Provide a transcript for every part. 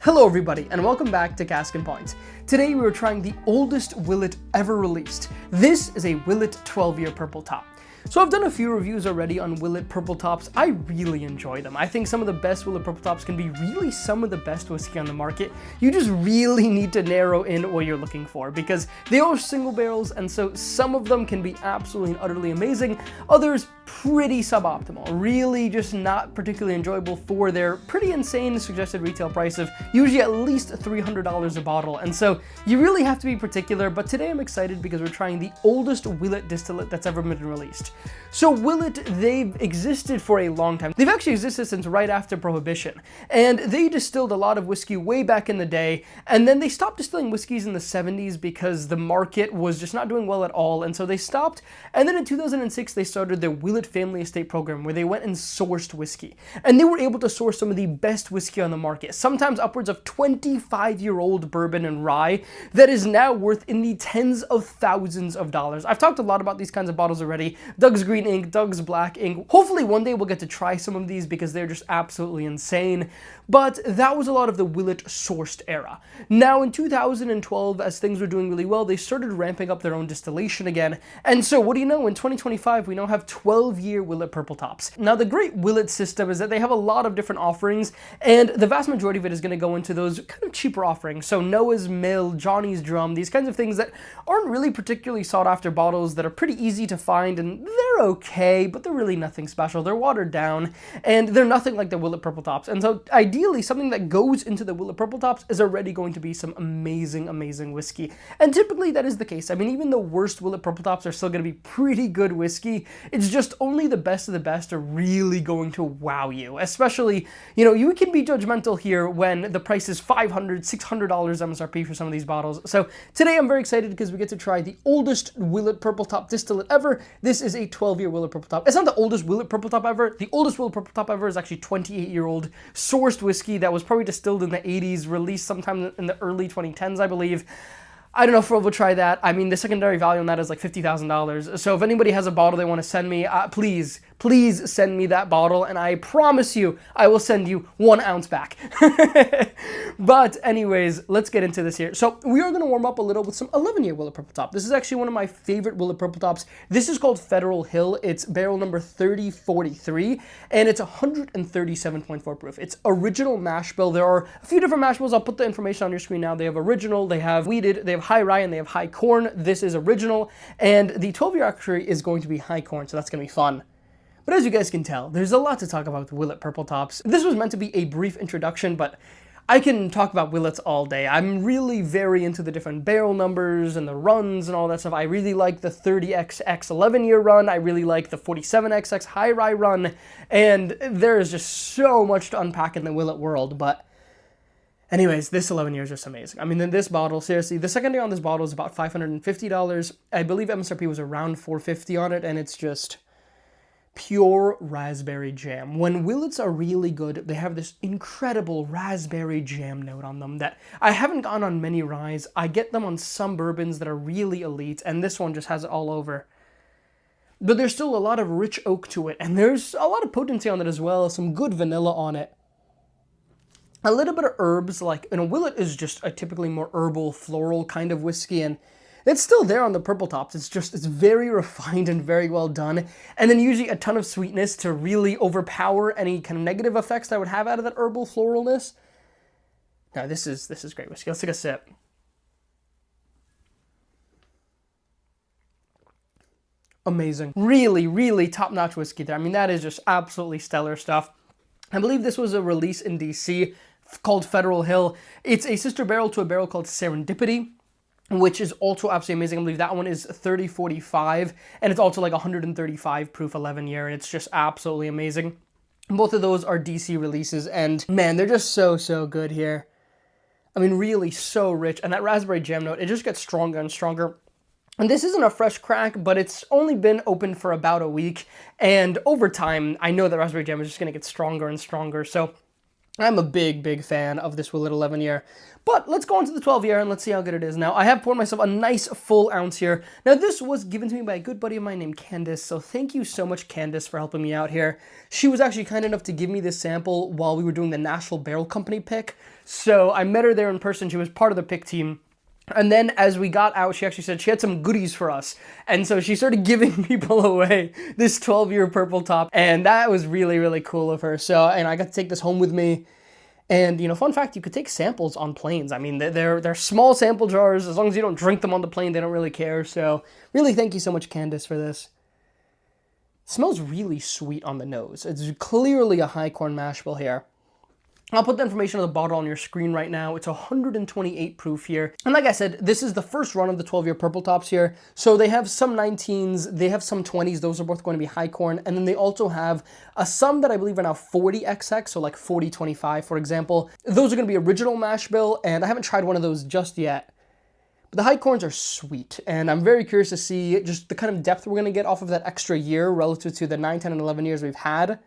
Hello everybody, and welcome back to Cask and Points. Today we are trying the oldest Willett ever released. This is a Willett 12-year Purple Top. So I've done a few reviews already on Willett Purple Tops. I really enjoy them. I think some of the best Willett Purple Tops can be really some of the best whiskey on the market. You just really need to narrow in what you're looking for because they are single barrels, and so some of them can be absolutely and utterly amazing, others pretty suboptimal, really just not particularly enjoyable for their pretty insane suggested retail price of usually at least $300 a bottle, and so you really have to be particular. But today I'm excited because we're trying the oldest Willett distillate that's ever been released. So Willett, they've existed for a long time. They've actually existed since right after Prohibition, and they distilled a lot of whiskey way back in the day, and then they stopped distilling whiskeys in the 70s because the market was just not doing well at all, and so they stopped. And then in 2006 they started their Willett Family Estate program where they went and sourced whiskey, and they were able to source some of the best whiskey on the market, sometimes upwards of 25-year-old bourbon and rye that is now worth in the tens of thousands of dollars. I've talked a lot about these kinds of bottles already. Doug's Green Ink, Doug's Black Ink. Hopefully one day we'll get to try some of these because they're just absolutely insane. But that was a lot of the Willett sourced era. Now in 2012, as things were doing really well, they started ramping up their own distillation again. And so what do you know, in 2025 we now have 12-year Willett Purple Tops. Now the great Willett system is that they have a lot of different offerings, and the vast majority of it is going to go into those kind of cheaper offerings. So Noah's Mill, Johnny's Drum, these kinds of things that aren't really particularly sought after bottles that are pretty easy to find, and they're okay, but they're really nothing special. They're watered down, and they're nothing like the Willett Purple Tops. And so ideally, something that goes into the Willett Purple Tops is already going to be some amazing, amazing whiskey. And typically that is the case. I mean, even the worst Willett Purple Tops are still going to be pretty good whiskey. It's just only the best of the best are really going to wow you. Especially, you know, you can be judgmental here when the price is $500, $600 MSRP for some of these bottles. So today I'm very excited because we get to try the oldest Willett Purple Top distillate ever. This is a 12-year Willett Purple Top. It's not the oldest Willett Purple Top ever. The oldest Willett Purple Top ever is actually 28-year-old sourced whiskey that was probably distilled in the 80s, released sometime in the early 2010s, I believe. I don't know if we'll try that. I mean, the secondary value on that is like $50,000. So if anybody has a bottle they want to send me, please send me that bottle, and I promise you I will send you 1 ounce back. But anyways, let's get into this here. So we are going to warm up a little with some 11-year Willett Purple Top. This is actually one of my favorite Willett Purple Tops. This is called Federal Hill. It's barrel number 3043, and it's 137.4 proof. It's original mash bill. There are a few different mash bills. I'll put the information on your screen now. They have original, they have wheated, they have high rye, and they have high corn. This is original, and the 12-year actually is going to be high corn, so that's going to be fun. But as you guys can tell, there's a lot to talk about with Willett Purple Tops. This was meant to be a brief introduction, but I can talk about Willetts all day. I'm really very into the different barrel numbers and the runs and all that stuff. I really like the 30XX 11-year run. I really like the 47XX high rye run, and there is just so much to unpack in the Willett world. But anyways, this 11 years is just amazing. I mean, in this bottle, seriously, the secondary on this bottle is about $550. I believe MSRP was around $450 on it, and it's just pure raspberry jam. When Willetts are really good, they have this incredible raspberry jam note on them that I haven't gotten on many ryes. I get them on some bourbons that are really elite, and this one just has it all over. But there's still a lot of rich oak to it, and there's a lot of potency on it as well, some good vanilla on it. A little bit of herbs, like, you know, Willett is just a typically more herbal, floral kind of whiskey, and it's still there on the Purple Tops. It's very refined and very well done. And then usually a ton of sweetness to really overpower any kind of negative effects that I would have out of that herbal floralness. Now, this is great whiskey. Let's take a sip. Amazing. Really, really top-notch whiskey there. I mean, that is just absolutely stellar stuff. I believe this was a release in DC called Federal Hill. It's a sister barrel to a barrel called Serendipity, which is also absolutely amazing. I believe that one is 3045, and it's also like 135 proof 11-year, and it's just absolutely amazing. Both of those are DC releases, and man, they're just so good here. I mean, really so rich, and that raspberry jam note, it just gets stronger and stronger. And this isn't a fresh crack, but it's only been open for about a week, and over time, I know that raspberry jam is just going to get stronger and stronger, so I'm a big fan of this Willett 11 year. But let's go on to the 12 year and let's see how good it is. Now, I have poured myself a nice full ounce here. Now, this was given to me by a good buddy of mine named Candace, so thank you so much, Candace, for helping me out here. She was actually kind enough to give me this sample while we were doing the Nashville Barrel Company pick. So I met her there in person. She was part of the pick team. And then as we got out, she actually said she had some goodies for us. And so she started giving people away this 12-year purple top. And that was really cool of her. So, and I got to take this home with me. And, you know, fun fact, you could take samples on planes. I mean, they're small sample jars. As long as you don't drink them on the plane, they don't really care. So really thank you so much, Candace, for this. It smells really sweet on the nose. It's clearly a high corn mash bill here. I'll put the information on the bottle on your screen right now. It's 128 proof here. And like I said, this is the first run of the 12-year purple tops here. So they have some 19s, they have some 20s. Those are both going to be high corn. And then they also have some that I believe are now 40XX, so like 4025, for example. Those are going to be original mash bill, and I haven't tried one of those just yet. But the high corns are sweet, and I'm very curious to see just the kind of depth we're going to get off of that extra year relative to the 9, 10, and 11 years we've had.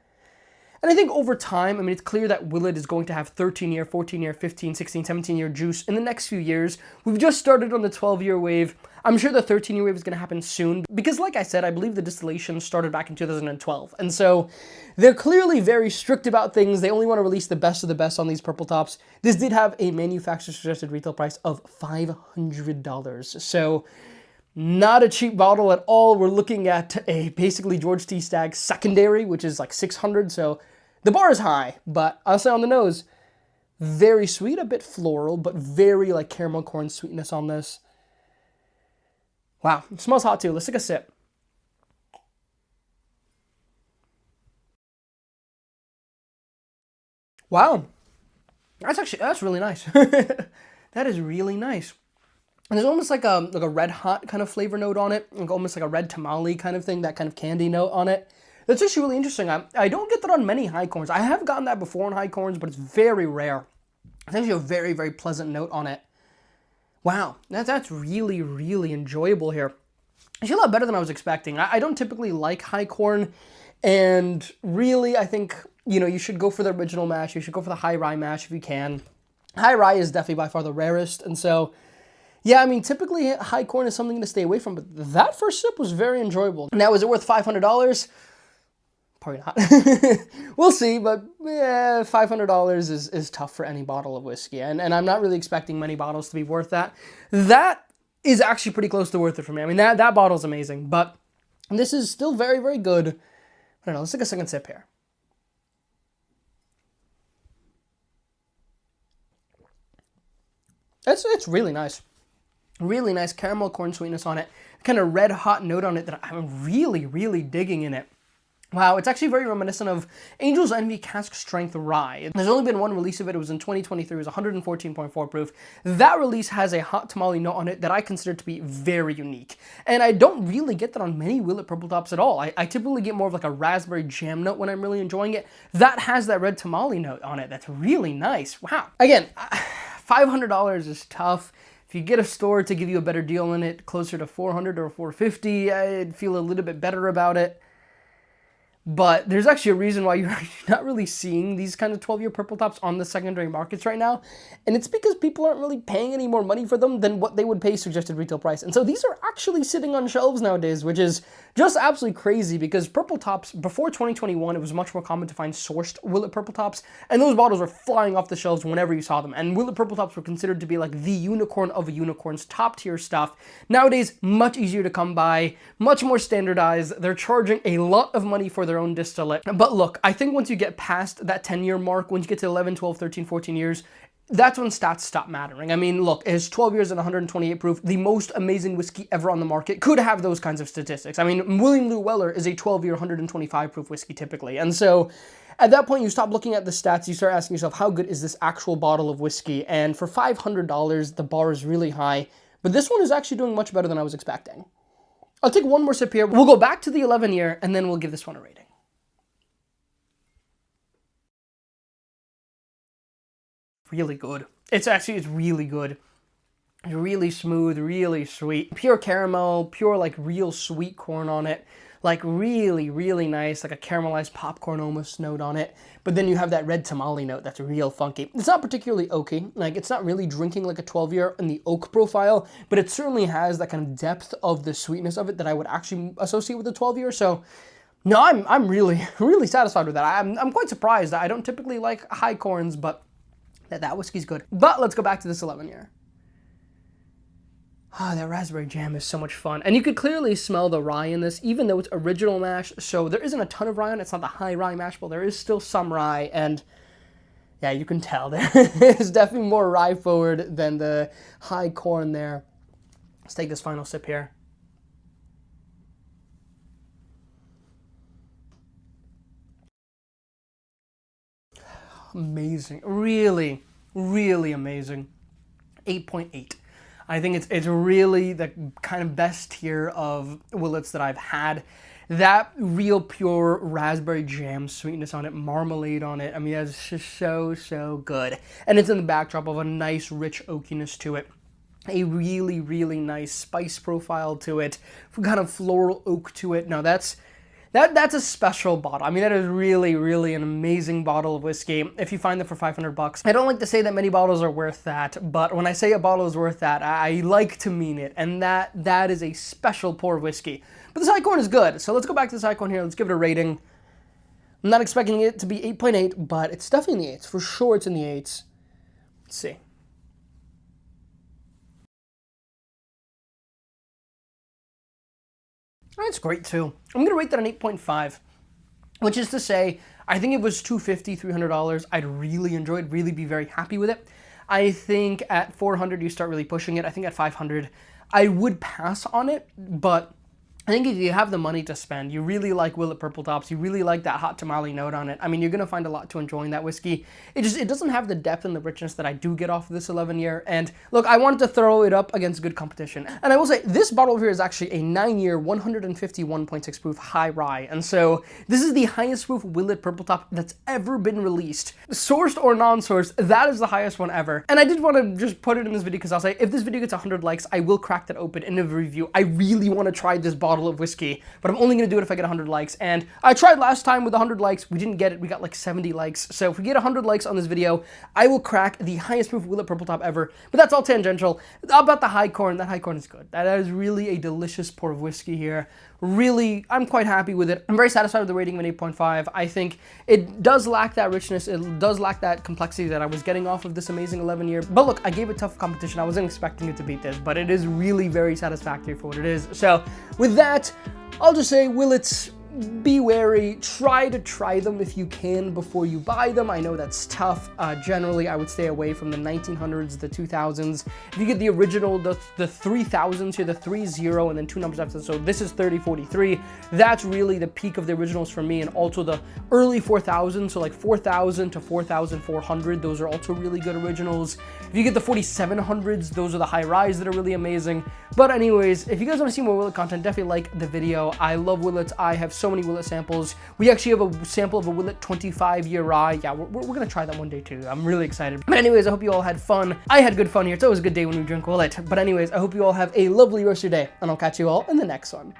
And I think over time, I mean, it's clear that Willett is going to have 13-year, 14-year, 15, 16, 17-year juice in the next few years. We've just started on the 12-year wave. I'm sure the 13-year wave is going to happen soon because, like I said, I believe the distillation started back in 2012. And so they're clearly very strict about things. They only want to release the best of the best on these purple tops. This did have a manufacturer's suggested retail price of $500. So not a cheap bottle at all. We're looking at a basically George T. Stagg secondary, which is like $600. So the bar is high, but I'll say on the nose, very sweet, a bit floral, but very like caramel corn sweetness on this. Wow, it smells hot too. Let's take a sip. Wow, that's really nice. That is really nice. And there's almost like a red hot kind of flavor note on it, like almost like a red tamale kind of thing, that kind of candy note on it. That's actually really interesting. I don't get that on many high corns. I have gotten that before on high corns, but it's very rare. It's actually a very pleasant note on it. Wow, that's really enjoyable here. Actually a lot better than I was expecting. I don't typically like high corn, and really I think, you know, you should go for the original mash. You should go for the high rye mash if you can. High rye is definitely by far the rarest, and so yeah, I mean, typically high corn is something to stay away from, but that first sip was very enjoyable. Now, is it worth $500? Probably not. We'll see, but yeah, $500 is tough for any bottle of whiskey, and I'm not really expecting many bottles to be worth that. That is actually pretty close to worth it for me. I mean, that bottle's amazing, but this is still very good. I don't know, let's take a second sip here. It's really nice. Really nice caramel corn sweetness on it. Kind of red hot note on it that I'm really digging in it. Wow, it's actually very reminiscent of Angel's Envy Cask Strength Rye. There's only been one release of it. It was in 2023. It was 114.4 proof. That release has a hot tamale note on it that I consider to be very unique. And I don't really get that on many Willett Purple Tops at all. I typically get more of like a raspberry jam note when I'm really enjoying it. That has that red tamale note on it. That's really nice. Wow. Again, $500 is tough. If you get a store to give you a better deal on it, closer to $400 or $450, I'd feel a little bit better about it. But there's actually a reason why you're actually not really seeing these kind of 12-year purple tops on the secondary markets right now. And it's because people aren't really paying any more money for them than what they would pay suggested retail price. And so these are actually sitting on shelves nowadays, which is just absolutely crazy because purple tops, before 2021, it was much more common to find sourced Willett Purple Tops. And those bottles were flying off the shelves whenever you saw them. And Willett Purple Tops were considered to be like the unicorn of unicorns, top tier stuff. Nowadays, much easier to come by, much more standardized. They're charging a lot of money for their own distillate. But look, I think once you get past that 10-year mark, once you get to 11, 12, 13, 14 years, that's when stats stop mattering. I mean, look, it's 12 years and 128 proof. The most amazing whiskey ever on the market could have those kinds of statistics. I mean, William Lou Weller is a 12-year, 125 proof whiskey typically. And so at that point, you stop looking at the stats, you start asking yourself, how good is this actual bottle of whiskey? And for $500, the bar is really high. But this one is actually doing much better than I was expecting. I'll take one more sip here. We'll go back to the 11-year, and then we'll give this one a rating. Really good. It's really good. Really smooth, really sweet. Pure caramel, pure like real sweet corn on it. like really, really nice, like a caramelized popcorn almost note on it. But then you have that red tamale note that's real funky. It's not particularly oaky, like it's not really drinking like a 12-year in the oak profile, but it certainly has that kind of depth of the sweetness of it that I would actually associate with a 12-year. So no, I'm really, really satisfied with that. I'm quite surprised. I don't typically like high corns, but that whiskey's good. But let's go back to this 11-year. Ah, that raspberry jam is so much fun. And you could clearly smell the rye in this, even though it's original mash. So there isn't a ton of rye on it. It's not the high rye mash bill. There is still some rye. And yeah, you can tell there is definitely more rye forward than the high corn there. Let's take this final sip here. Amazing. Really, really amazing. 8.8. I think it's really the kind of best tier of Willett's that I've had. That real pure raspberry jam sweetness on it, marmalade on it. I mean, it's just so, so good. And it's in the backdrop of a nice, rich oakiness to it. A really, really nice spice profile to it. Kind of floral oak to it. No, that's a special bottle. I mean, that is really, really an amazing bottle of whiskey. If you find them for $500, I don't like to say that many bottles are worth that, but when I say a bottle is worth that, I like to mean it, and that is a special pour of whiskey. But this high corn is good, so let's go back to this high corn here. Let's give it a rating. I'm not expecting it to be 8.8, but it's definitely in the 8s. For sure, it's in the 8s. Let's see. That's great too. I'm going to rate that an 8.5, which is to say, I think if it was $250, $300, I'd really enjoy it, really be very happy with it. I think at $400, you start really pushing it. I think at $500, I would pass on it, but I think if you have the money to spend, you really like Willett Purple Tops, you really like that hot tamale note on it, I mean, you're going to find a lot to enjoy in that whiskey. It doesn't have the depth and the richness that I do get off of this 11-year, and look, I wanted to throw it up against good competition. And I will say, this bottle over here is actually a 9-year, 151.6 proof high rye, and so this is the highest proof Willett Purple Top that's ever been released. Sourced or non-sourced, that is the highest one ever. And I did want to just put it in this video because I'll say, if this video gets 100 likes, I will crack that open in a review. I really want to try this bottle of whiskey, but I'm only going to do it if I get 100 likes. And I tried last time with 100 likes. We didn't get it. We got like 70 likes. So if we get 100 likes on this video, I will crack the highest proof Willett Purple Top ever. But that's all tangential. About the high corn, that high corn is good. That is really a delicious pour of whiskey here. Really, I'm quite happy with it. I'm very satisfied with the rating of an 8.5. I think it does lack that richness. It does lack that complexity that I was getting off of this amazing 11-year. But look, I gave it tough competition. I wasn't expecting it to beat this, but it is really very satisfactory for what it is. So with that, I'll just say, Willett's, be wary. Try to try them if you can before you buy them. I know that's tough. Generally, I would stay away from the 1900s, the 2000s. If you get the original, the 3000s here, the 30 and then two numbers after. So this is 3043. That's really the peak of the originals for me, and also the early 4000s. So like 4000 to 4400. Those are also really good originals. If you get the 4700s, those are the high rise that are really amazing. But anyways, if you guys want to see more Willett content, definitely like the video. I love Willett's. I have so many Willett samples. We actually have a sample of a Willett 25-year rye. Yeah, we're gonna try that one day too. I'm really excited. But anyways, I hope you all had fun. I had good fun here. It's always a good day when we drink Willett. But anyways, I hope you all have a lovely rest of your day, and I'll catch you all in the next one.